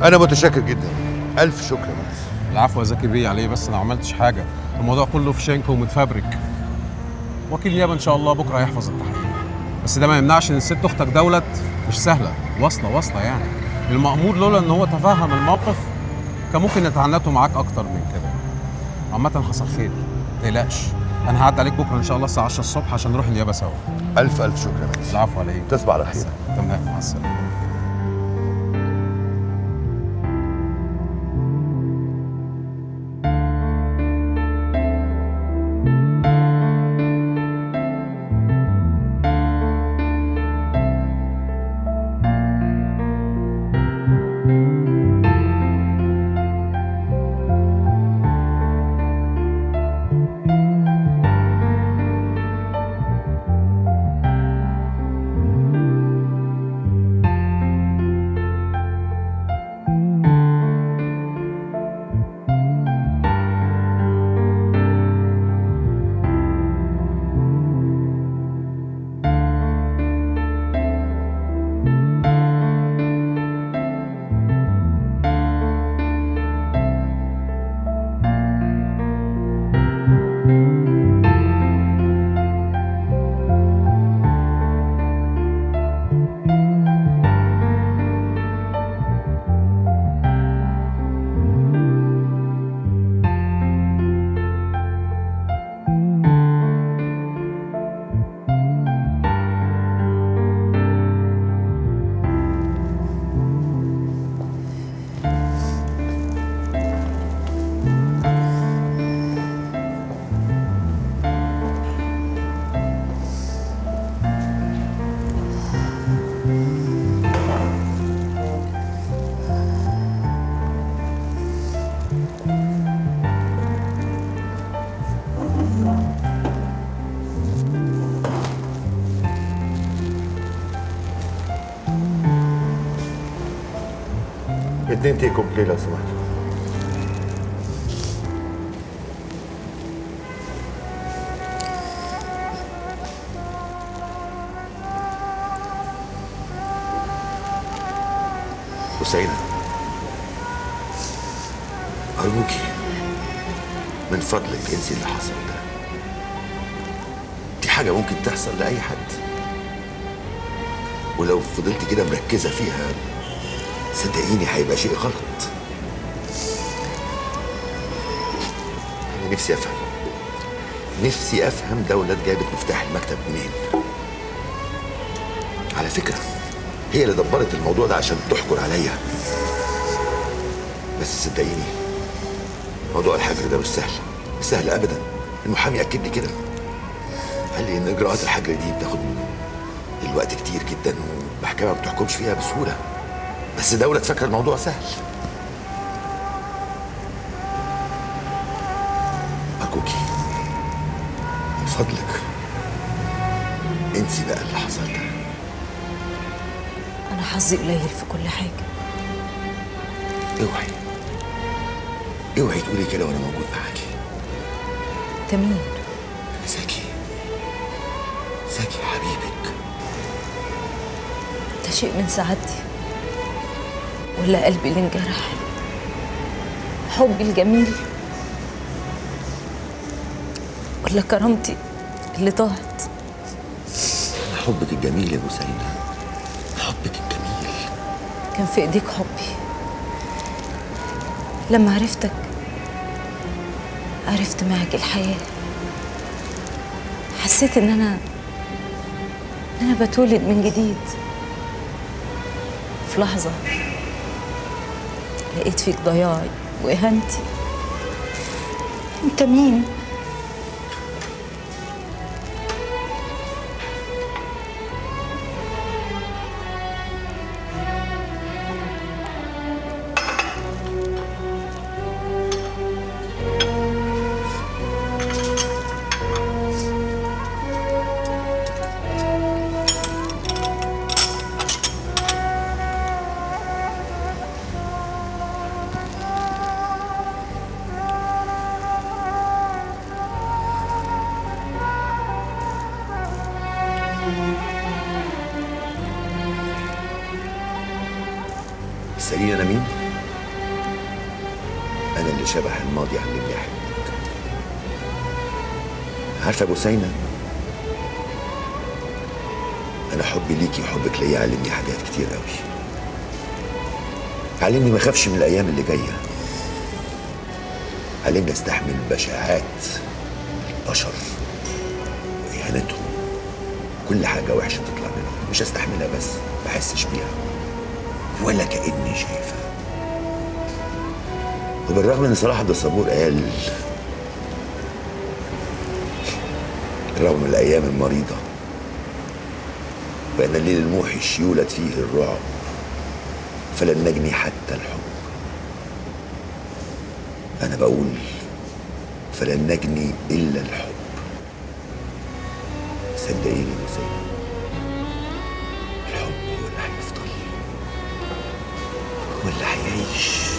انا متشكر جدا. الف شكر يا مهندس. العفو يا زكي بيه، عليه بس انا ما عملتش حاجه، الموضوع كله في شنك ومتفبرك. وكيل النيابه ان شاء الله بكره هيحفظ التحقيق، بس ده ما يمنعش ان الست اختك دولت مش سهله، واصله يعني. المأمور لولا ان هو تفهم الموقف كان ممكن يتعنته معاك اكتر من كده. عامه حصل خير، ما تقلقش. انا هعدي عليك بكره ان شاء الله الساعه 10 الصبح عشان نروح النيابه سوا. الف شكر يا مهندس. العفو عليك. تصبح على خير. تمام، مع السلامه. اتنين تي كومبلي لو سمحت. حسينة، أرجوكي من فضلك انسي اللي حصل ده. دي حاجة ممكن تحصل لأي حد، ولو فضلت كده مركزة فيها صدقيني هيبقى شيء غلط. أنا نفسي أفهم دولت جابت مفتاح المكتب منين. على فكرة هي اللي دبرت الموضوع ده عشان تحكر عليا، بس صدقيني موضوع الحجر ده مش سهل أبدا. المحامي أكد لي كده، قال لي إن إجراءات الحجر دي بتاخد الوقت كتير جدا والمحكمة ما بتحكمش فيها بسهولة، بس دولة فاكرة الموضوع سهل. أرجوكي من فضلك انسي بقى اللي حصل ده. أنا حظي قليل في كل حاجة. اوعي تقولي كده وأنا موجود معاكي. أنت مين؟ زكي حبيبك. ده شيء من سعادتي ولا قلبي اللي انجرح؟ حبي الجميل ولا كرامتي اللي ضاعت؟ حبك الجميل يا بوسينة، حبك الجميل. كان في ايديك حبي. لما عرفتك عرفت معك الحياة. حسيت ان انا بتولد من جديد. في لحظة لقيت فيك ضياعي وإهانتي. انت مين؟ تسأليني أنا مين؟ انا اللي شبح الماضي علمني احبك. عارفه يا بوسينة، انا حبي ليكي وحبك ليا علمني حاجات كتير قوي. علمني ما اخافش من الايام اللي جايه، علمني استحمل بشاعات البشر واهانتهم، كل حاجه وحشه تطلع منهم مش استحملها، بس ما احسش بيها ولا كاني شايفها. وبالرغم ان صلاح عبد الصبور قال رغم الايام المريضه بان الليل الموحش يولد فيه الرعب، فلن نجني حتى الحب. انا بقول فلن نجني الا الحب. صدقيني يا زينب، الحب هو اللي هيفضل، هو اللي هيعيش.